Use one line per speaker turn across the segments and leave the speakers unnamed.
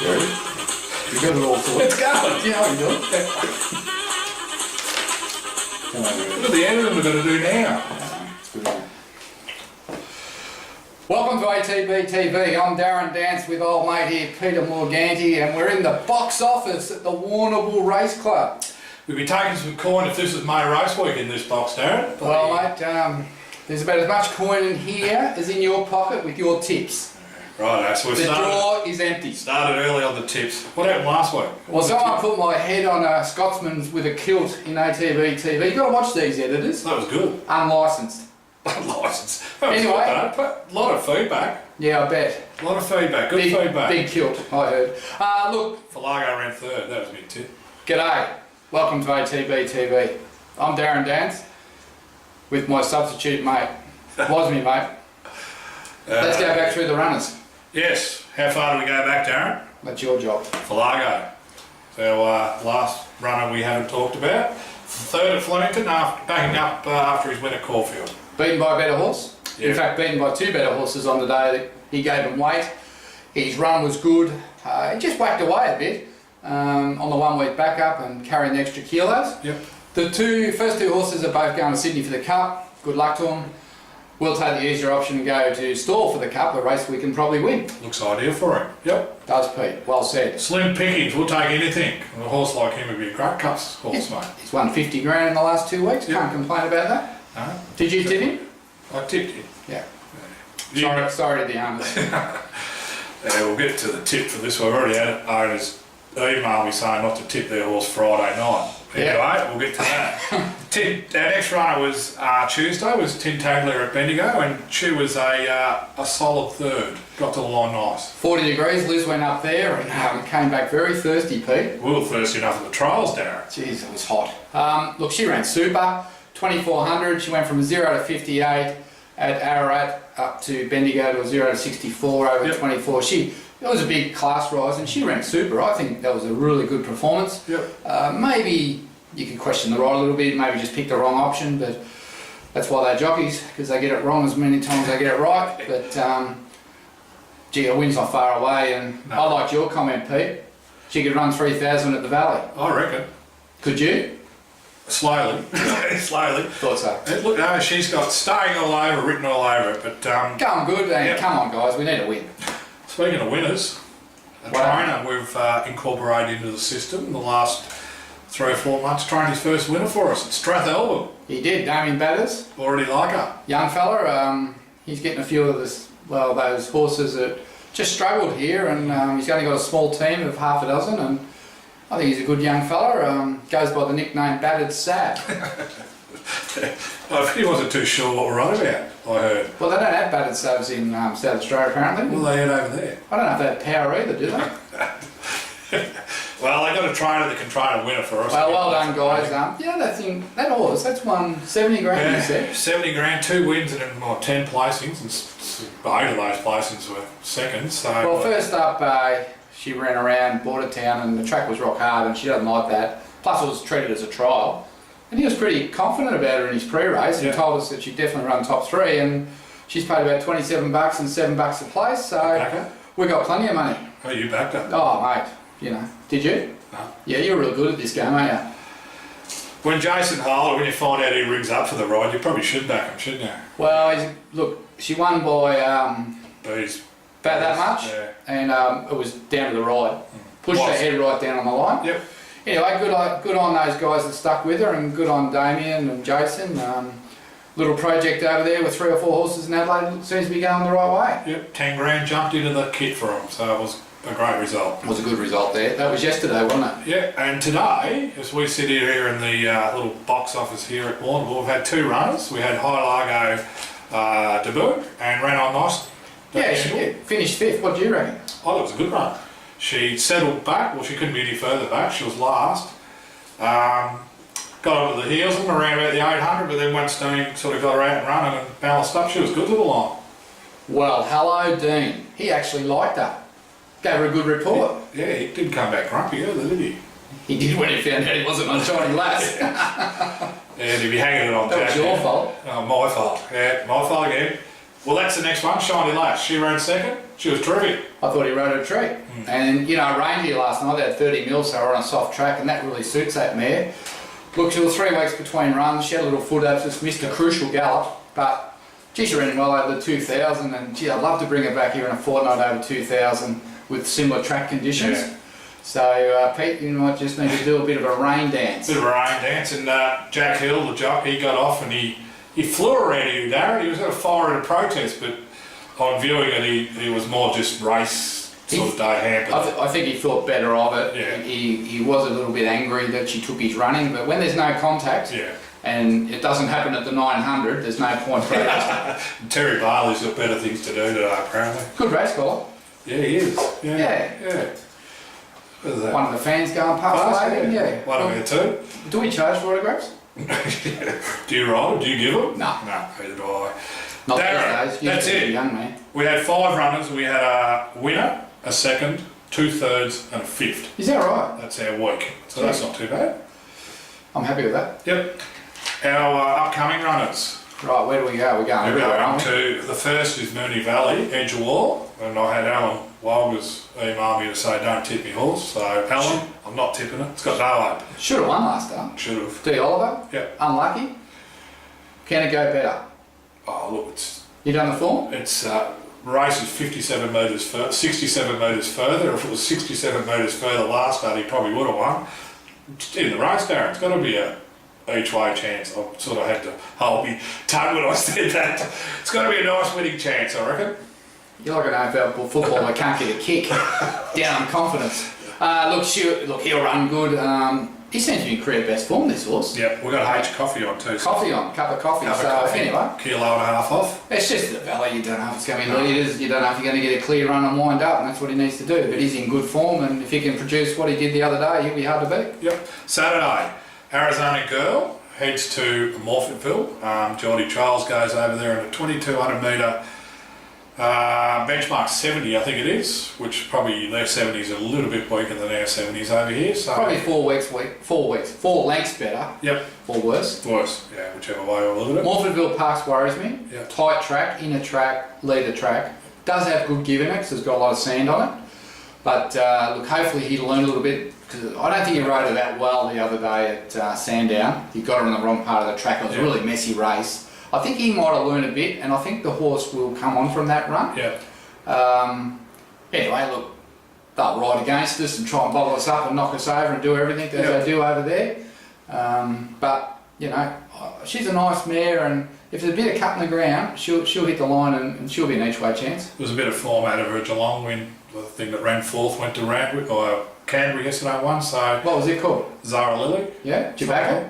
Ready? You got it all sorted.
It's going.
Yeah, you do it.
Look at the editing we're going to do now.
It's good, man. Welcome to ATB-TV. I'm Darren Dance with old mate here, Peter Morganti, and we're in the box office at the Warrnambool Race Club.
We'll be taking some coin if this is May Race Week in this box, Darren.
Well, mate, there's about as much coin in here as in your pocket with your tips.
Right, so we've
The drawer is empty.
started early on the tips. What happened last week?
Well, someone put my head on a Scotsman's with a kilt in ATB-TV. You've got to watch these editors.
That was good.
Unlicensed.
Licence.
Anyway.
A lot of feedback.
Yeah, I bet.
A lot of feedback. Good
Big,
feedback.
big kilt, I heard. Look,
Farlago ran third. That was a big tip.
g'day. Welcome to ATB-TV. I'm Darren Dance with my substitute mate. Was me, mate. Let's go back through the runners.
Yes. How far do we go back, Darren?
That's your job.
Farlago. So last runner we haven't talked about. Third at Flemington, backing up after his win at Caulfield.
Beaten by a better horse.
Yeah.
In fact, beaten by two better horses on the day that he gave him weight. His run was good. He just whacked away a bit on the 1 week backup and carrying the extra kilos.
Yep.
The first two horses are both going to Sydney for the Cup. Good luck to them. We'll take the easier option and go to Stall for the Cup, a race we can probably win.
Looks ideal for him. Yep.
Does Pete. Well said.
Slim pickings, we'll take anything. And a horse like him would be a great cups horse, mate.
He's won 50 grand in the last 2 weeks.
Yep.
Can't complain about that.
No?
Did you tip him?
I tipped him.
Yeah.
You-
Sorry to the owners.
Yeah, we'll get to the tip for this one. We've already had owners email me saying not to tip their horse Friday night. Anyway, we'll get to that. Our next runner was Tuesday, was Tim Tagler at Bendigo, and she was a solid third. Got to the line nice.
40 degrees, Liz went up there and came back very thirsty, Pete.
We were thirsty enough at the trials, Darren.
Jeez, it was hot. Look, she ran super, 2400. She went from 0 to 58 at Ararat up to Bendigo to a 0 to 64 over 24. It was a big class rise and she ran super. I think that was a really good performance.
Yep.
Maybe you could question the ride a little bit, maybe just pick the wrong option, but that's why they're jockeys, because they get it wrong as many times as they get it right. But gee, a win's not far away, and
No.
I liked your comment, Pete. She could run 3,000 at the Valley.
I reckon.
Could you?
Slowly. Slowly.
Thought so.
Look, no, she's got staying all over, written all over it, but
Going good, and
Yep.
come on guys, we need a win.
speaking of winners, a trainer we've incorporated into the system in the last 3 or 4 months, trained his first winner for us at Strathalbyn.
He did, Damien Batters,
Already like her.
young fella. He's getting a few of those horses that just struggled here, and he's only got a small team of half a dozen, and I think he's a good young fella. Goes by the nickname Battered Sad.
Well, he wasn't too sure what we're on about, I heard.
Well, they don't have Battered Sabs in South Australia apparently.
What they had over there?
I don't know if they have power either, do they?
Well, they got a trainer that can train a winner for us.
Well done guys. That horse, that's won 70 grand, you said.
70 grand, 2 wins and 10 placings, and 8 of those placings were seconds. So,
Well, first up, she ran around Bordertown and the track was rock hard and she doesn't like that. Plus it was treated as a trial. And he was pretty confident about her in his pre-race and told us that she'd definitely run top 3, and she's paid about 27 bucks and $7 a place, so
Backer?
we got plenty of money.
Oh, you backed her?
Oh mate, you know, did you?
No.
Yeah, you're real good at this game, aren't you?
When Jason Harler, when you find out he rings up for the ride, you probably should back him, shouldn't you?
Well, look, she won by
Bees.
about that much,
Yeah.
and it was down to the ride. Pushed her
Was.
head right down on the line.
Yep.
Anyway, good on those guys that stuck with her, and good on Damien and Jason. Little project over there with 3 or 4 horses in Adelaide seems to be going the right way.
Yep, 10 grand jumped into the kit for him, so it was a great result.
It was a good result there. That was yesterday, wasn't it?
Yeah, and today, as we sit here in the little box office here at Warrnambool, we've had 2 runners. We had High Largo debut and ran on nice.
Yeah, she did. Finished 5th. What do you reckon?
I thought it was a good run. She settled back, well she couldn't be any further back, she was last. Got over the heels and around about the 800, but then when Steam sort of got her out and running and balanced up, she was good to the line.
Well, hello, Dean. He actually liked her. Gave her a good report.
Yeah, he didn't come back grumpy either, did he?
He did when he found out he wasn't on Shiny Lass.
And he'd be hanging it on
That was
Jack.
your fault.
Oh, my fault. Yeah, my fault again. Well, that's the next one, Shiny Lash. She ran second. She was terrific.
I thought he rode a treat. And, you know, Reindeer last night, they had 30 mils, so we're on a soft track, and that really suits that mare. Look, she was 3 weeks between runs. She had a little foot abscess, missed a crucial gallop, but gee, she ran well over the 2,000, and gee, I'd love to bring her back here in a fortnight over 2,000 with similar track conditions.
Yeah.
So, Pete, you might just need to do a bit of a rain dance.
Bit of a rain dance, and Jack Hill, the jock, he got off and he flew around you, Darren. He was going to fire at a protest, but on viewing it, he was more just race sort of day hampered.
I think he thought better of it.
Yeah.
He was a little bit angry that she took his running, but when there's no contact, and it doesn't happen at the 900, there's no point protesting.
Terry Barley's got better things to do today, apparently.
Good race caller.
Yeah, he is. Yeah. What is that?
One of the fans going past waving, yeah.
One of our two.
Do we charge for autographs?
Do you ride them? Do you give them?
No.
No, neither do I.
Not
Darren,
these days.
that's it.
Young man.
We had 5 runners. We had a winner, a second, 2 thirds, and a 5th.
Is that right?
That's our week. So that's not too bad.
I'm happy with that.
Yep. Our upcoming runners.
Right, where do we go? We're going
We're
everywhere,
going
aren't we?
to the first is Mooney Valley, Edgewall, and I had Alan Wilder's email me to say don't tip me horse. So Alan, I'm not tipping it. It's got no hope.
Should have won last time.
Should have.
D. Oliver?
Yep.
Unlucky? Can it go better?
Oh look,
You done the form?
it's race is 57 metres further, 67 metres further. If it was 67 metres further last start, he probably would have won. In the race, Darren, it's got to be a each way chance. I sort of had to hold my tongue when I said that. It's got to be a nice winning chance, I reckon.
You're like an AFL footballer that can't get a kick. Down on confidence. Look, he'll run good. He seems to be in career best form, this horse.
Yep, we've got a H coffee on too.
Coffee on, cup of coffee. Anyway.
Kilo and a half off.
It's just the valley, you don't know if it's going to be leaders, you don't know if you're going to get a clear run and wind up, and that's what he needs to do. But he's in good form, and if he can produce what he did the other day, he'll be hard to beat.
Yep. Saturday, Arizona Girl heads to Morphettville. Geordie Charles goes over there in a 2,200 metre benchmark 70, I think it is, which probably their 70s are a little bit weaker than our 70s over here. So
probably 4 lengths better.
Yep.
Or worse.
Worse, yeah, whichever way I look at it.
Morphettville Parks worries me.
Yep.
Tight track, inner track, leader track. Does have good give in it because it's got a lot of sand on it. But look, hopefully he'll learn a little bit, because I don't think he rode it that well the other day at Sandown. He got it on the wrong part of the track. It was a really messy race. I think he might have learned a bit, and I think the horse will come on from that run.
Yeah.
Anyway, look, they'll ride against us and try and bottle us up and knock us over and do everything that they do over there. But, you know, she's a nice mare, and if there's a bit of cut in the ground, she'll hit the line and she'll be an each way chance.
There was a bit of form out of her Geelong win. The thing that ran 4th went to Randwick, or Canterbury yesterday won, so...
What was it called?
Zara Lily.
Yeah? Tobacco?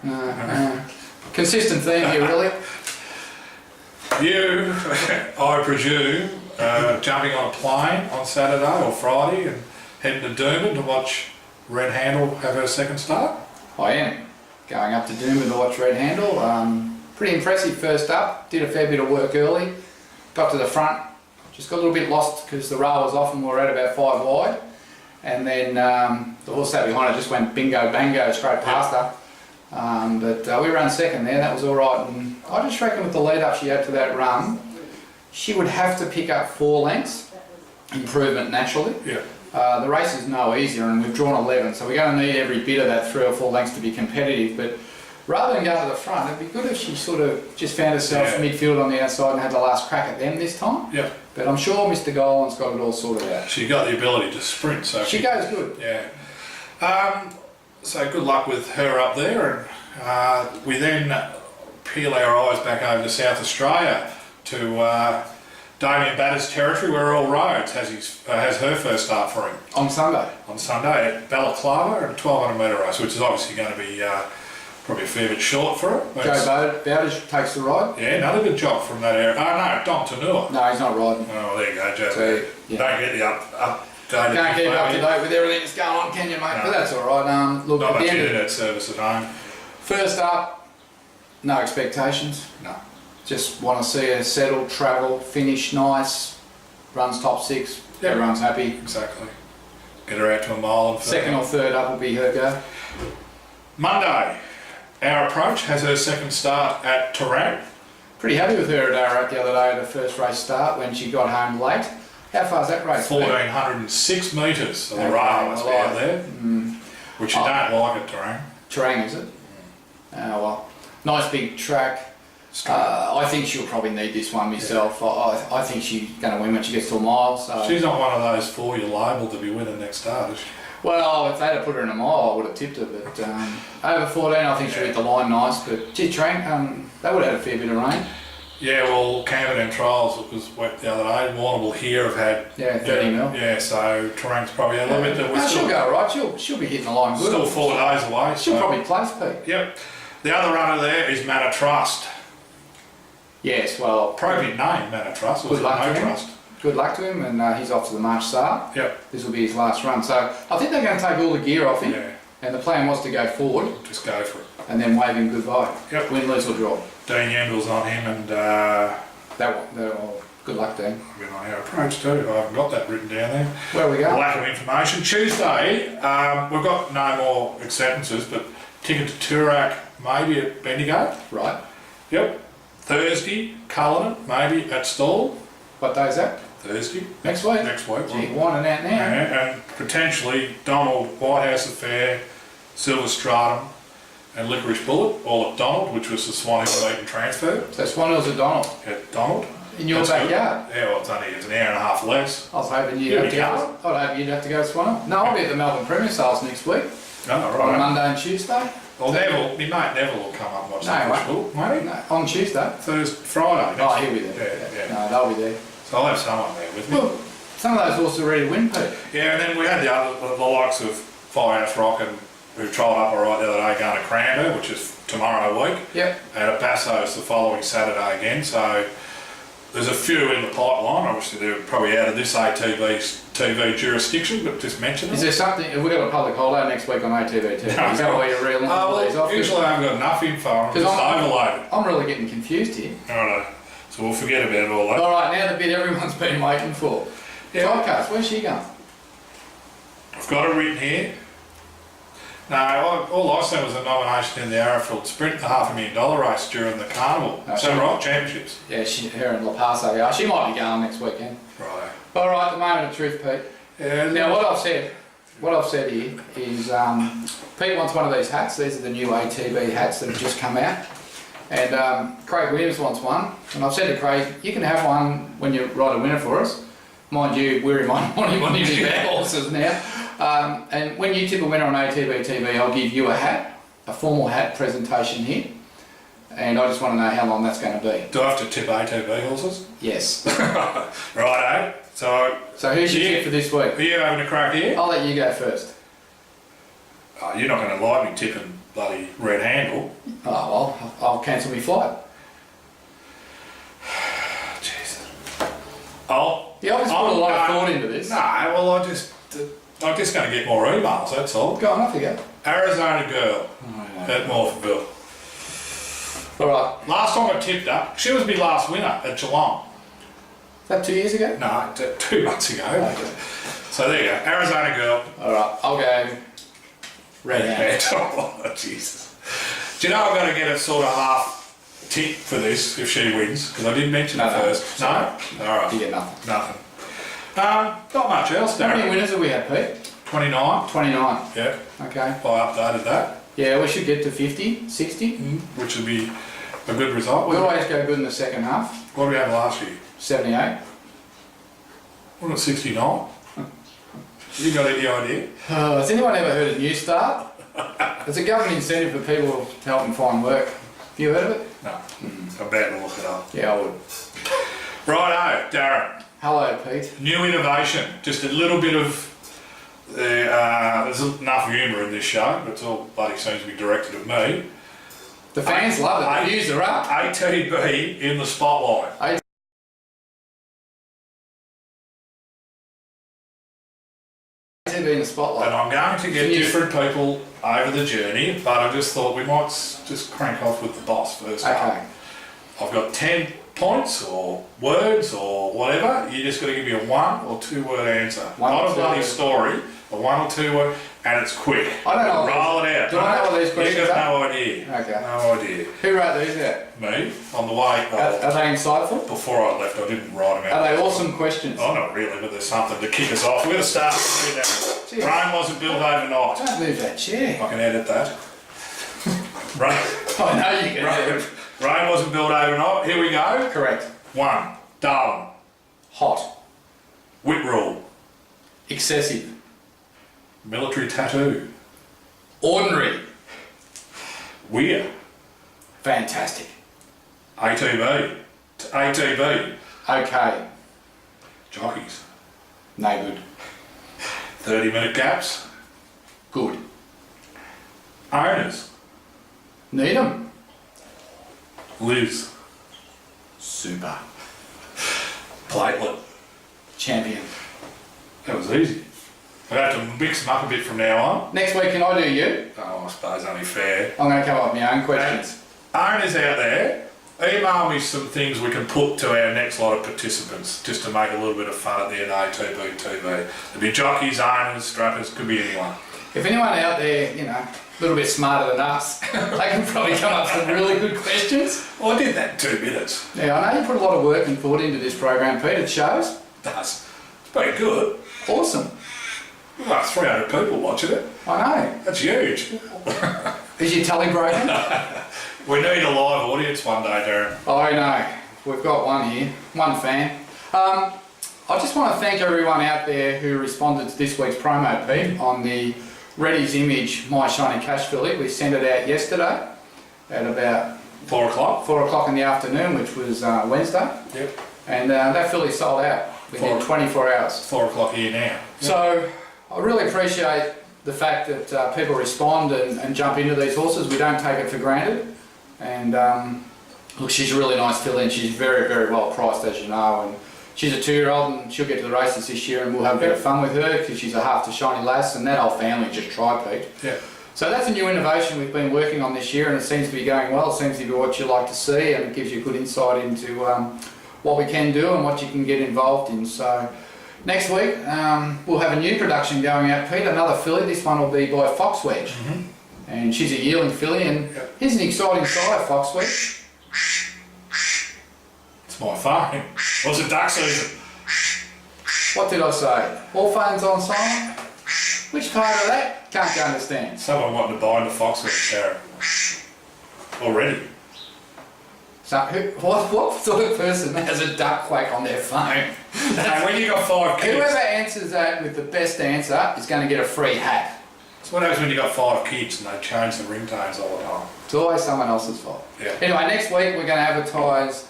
No.
Consistent theme here, really.
You, I presume, jumping on a plane on Saturday or Friday and heading to Doomben to watch Red Handle have her second start?
I am. Going up to Doomben to watch Red Handle. Pretty impressive first up. Did a fair bit of work early. Got to the front. Just got a little bit lost because the rail was off and we were at about 5 wide. And then the horse that behind her just went bingo bango straight past her. But we ran second there, that was alright, and I just reckon with the lead up she had to that run, she would have to pick up 4 lengths, improvement naturally.
Yeah.
The race is no easier, and we've drawn 11, so we're going to need every bit of that 3 or 4 lengths to be competitive, but rather than go to the front, it'd be good if she sort of just found herself midfield on the outside and had the last crack at them this time.
Yeah.
But I'm sure Mr. Golan's got it all sorted out.
She got the ability to sprint, so...
She goes good.
Yeah. So good luck with her up there, and we then peel our eyes back over to South Australia to Damien Batter's territory, where All Roads has her first start for him.
On Sunday?
On Sunday at Balaclava, a 1,200 metre race, which is obviously going to be probably a fair bit short for her.
Joe Bowditch takes the ride?
Yeah, another good job from that area. Oh no, Dom Tanua.
No, he's not riding.
Oh, there you go, Joe.
So, yeah.
Don't get the up
Can't keep up to date with everything that's going on, can you, mate? No. But that's all right. Look,
not
at the
much
end
internet service at home.
First up, no expectations.
No.
Just want to see her settle, travel, finish nice, runs top 6.
Yep.
Everyone's happy.
Exactly. Get her out to a mile and further.
Second or third up will be her go.
Monday, Our Approach has her second start at Tarrant.
Pretty happy with her at Ararat the other day at her first race start when she got home late. How far's that race?
1,406 metres of the rail must be out there, which you don't like at Terang.
Terang, is it? Oh well, nice big track. I think she'll probably need this one myself. I think she's going to win when she gets to a mile. So.
She's not one of those 4 you're labelled to be winning next start, is she?
Well, if they'd have put her in a mile, I would have tipped her. But over 14, I think she'll hit the line nice. But gee, Terang, they would have had a fair bit of rain.
Yeah, well, Camberden Trials was wet the other day. Warrnambool here have had
30 mil.
Yeah, so Terang's probably a little bit.
No, she'll go right. She'll be hitting the line good.
Still 4 days away.
She'll probably place Pete.
Yep. The other runner there is Manor Trust.
Yes, well,
Appropriate name, Manor Trust.
Good luck to him.
Trust.
Good luck to him, and he's off to the March start.
Yep.
This will be his last run. So I think they're going to take all the gear off him.
Yeah.
And the plan was to go forward.
Just go for it.
And then wave him goodbye.
Yep.
Win, lose or draw.
Dean Yendall's on him, and
good luck, Dean.
I've been on our approach too. I haven't got that written down there.
Where we go?
Lack of information. Tuesday, we've got no more acceptances, but ticket to Toorak maybe at Bendigo.
Right.
Yep. Thursday, Cullinan maybe at Stall.
What day is that?
Thursday.
Next week?
Next week.
Gee, whining out now.
And potentially Donald, Whitehouse Affair, Silver Stratum and Licorice Bullet, all at Donald, which was the Swan Hill beaten transfer.
So Swan Hill's at Donald?
At Donald.
In your backyard?
Good. Yeah, well, it's an hour and a half less.
I was hoping you'd have to go to Swan Hill. No, I'll be at the Melbourne Premier Sales next week.
Oh, right.
On Monday and Tuesday.
Well, my mate Neville will come up and watch
Licorice
Bullet, won't he?
No, on Tuesday.
Friday.
Oh, he'll be there.
Yeah.
No, they'll be there.
So I'll have someone there with me.
Well, some of those horses are ready to win, Pete.
Yeah, and then we had the likes of Firehouse Rock and who trialled up all right the other day going to Cranbourne, which is tomorrow week.
Yep.
And at Basso's the following Saturday again. So there's a few in the pipeline. Obviously they're probably out of this ATB-TV jurisdiction, but just mention it.
Is there something, have we got a public holiday next week on ATB-TV? Is that why you're reeling all these off?
Usually I haven't got enough info, I'm just overloaded.
I'm really getting confused here.
Alright, so we'll forget about it all that.
Alright, now the bit everyone's been waiting for.
Yeah.
Podcast, where's she going?
I've got it written here. No, all I said was a nomination in the Arrowfield Sprint, the $500,000 race during the carnival.
No,
right, championships.
Yeah, her and La Paso. Yeah, she might be going next weekend.
Right.
Alright, the moment of truth, Pete.
Yeah.
Now what I've said here is Pete wants one of these hats. These are the new ATB hats that have just come out. And Craig Williams wants one. And I've said to Craig, you can have one when you ride a winner for us. Mind you, we're wanting one of his bad horses now. And when you tip a winner on ATB-TV, I'll give you a hat, a formal hat presentation here. And I just want to know how long that's going to be.
Do I have to tip ATB horses?
Yes.
Righto. So
who's your tip for this week?
Are you having a crack here?
I'll let you go first.
Oh, you're not going to like me tipping bloody Red Handle.
Oh, well, I'll cancel my flight.
Jesus.
You obviously put a lot of thought into this.
No, well, I'm just going to get more emails, that's all.
Go on, off you go.
Arizona Girl at Morpheville.
Alright.
Last time I tipped her, she was my last winner at Geelong.
Is that 2 years ago?
No, 2 months ago.
Okay.
So there you go, Arizona Girl.
Alright, I'll go Red Handle.
Oh, Jesus. Do you know I'm going to get a sort of half tip for this if she wins? Because I didn't mention it first. No? Alright.
You get nothing.
Nothing. Not much else, Darren.
How many winners have we had, Pete?
29.
29.
Yeah.
Okay.
I updated that.
Yeah, we should get to 50, 60.
Which would be a good result.
We always go good in the second half.
What did we have last year?
78.
Wasn't it 69? You got any idea?
Has anyone ever heard of New Start? It's a government incentive for people to help them find work. Have you heard of it?
No. I'm about to look it up.
Yeah, I would.
Righto, Darren.
Hello, Pete.
New innovation. Just a little bit of... there's enough humour in this show, but it's all bloody seems to be directed at me.
The fans love it. The views are up.
ATB in the spotlight.
ATB in the spotlight.
And I'm going to get different people over the journey, but I just thought we might just crank off with the boss first.
Okay.
I've got 10 points or words or whatever. You just got to give me a 1 or 2 word answer. Not a bloody story, a 1 or 2 week, and it's quick.
I don't know.
Roll it out.
Do I know what these questions
You've got
are?
no idea.
Okay.
No idea.
Who wrote these out?
Me, on the way,
Are they insightful?
before I left, I didn't write them out.
Are they awesome questions?
Oh, not really, but there's something to kick us off. We're going to start with
Gee.
Rome wasn't built overnight.
Don't move that chair.
I can edit that. Rome,
I know you can.
Rome, Rome wasn't built overnight. Here we go.
Correct.
1. Darwin.
Hot.
Whip rule.
Excessive.
Military tattoo.
Ordinary.
Weir.
Fantastic.
ATB. ATB.
Okay.
Jockeys.
No good.
30-minute gaps.
Good.
Owners.
Need 'em.
Liz.
Super.
Platelet.
Champion.
That was easy. We'll have to mix them up a bit from now on.
Next week, can I do you?
Oh, I suppose only fair.
I'm going to come up with my own questions.
Owners out there, email me some things we can put to our next lot of participants, just to make a little bit of fun at the end of ATB-TV. There'll be jockeys, owners, strappers, could be anyone.
If anyone out there, you know, a little bit smarter than us, they can probably come up with some really good questions.
Well, I did that in 2 minutes.
Yeah, I know you put a lot of work and thought into this program, Pete. It shows.
It does. It's pretty good.
Awesome.
We've got 300 people watching it.
I know.
That's huge.
Is your telly broken?
We need a live audience one day, Darren.
I know. We've got one here, one fan. I just want to thank everyone out there who responded to this week's promo, Pete, on the Reddy's Image My Shiny Cash filly. We sent it out yesterday at about
4 o'clock.
4 o'clock in the afternoon, which was Wednesday.
Yep.
And that filly sold out within 24 hours.
4 o'clock here now.
So I really appreciate the fact that people respond and jump into these horses. We don't take it for granted. And look, she's a really nice filly and she's very, very well priced, as you know. And she's a 2-year-old and she'll get to the races this year and we'll have a bit of fun with her because she's a half to shiny lass and that whole family just tried, Pete.
Yeah.
So that's a new innovation we've been working on this year and it seems to be going well. It seems to be what you like to see and it gives you good insight into what we can do and what you can get involved in. So next week we'll have a new production going out, Pete, another filly. This one will be by Fox Wedge. And she's a yearling filly and here's an exciting sire, Fox Wedge.
It's my phone. What's it, duck season?
What did I say? All phones on silent? Which part of that? Can't you understand?
Someone wanting to buy into Foxwood, Darren. Already.
So what sort of person has a duck quack on their phone?
And when you got 5 kids...
Whoever answers that with the best answer is going to get a free hat.
That's what happens when you got 5 kids and they change the ringtones all the time.
It's always someone else's fault.
Yeah.
Anyway, next week we're going to advertise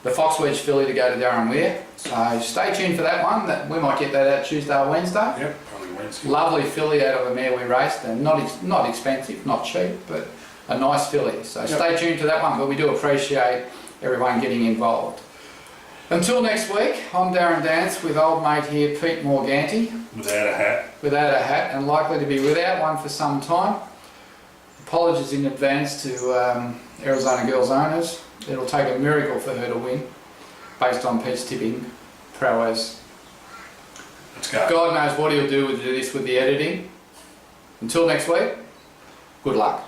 the Fox Wedge filly to go to Darren Weir. So stay tuned for that one. We might get that out Tuesday or Wednesday.
Yep, probably Wednesday.
Lovely filly out of a mare we raced and not expensive, not cheap, but a nice filly. So stay tuned to that one, but we do appreciate everyone getting involved. Until next week, I'm Darren Dance with old mate here, Pete Morganti.
Without a hat.
Without a hat and likely to be without one for some time. Apologies in advance to Arizona Girls owners. It'll take a miracle for her to win based on Pete's tipping prowess.
Let's go.
God knows what he'll do with this with the editing. Until next week, good luck.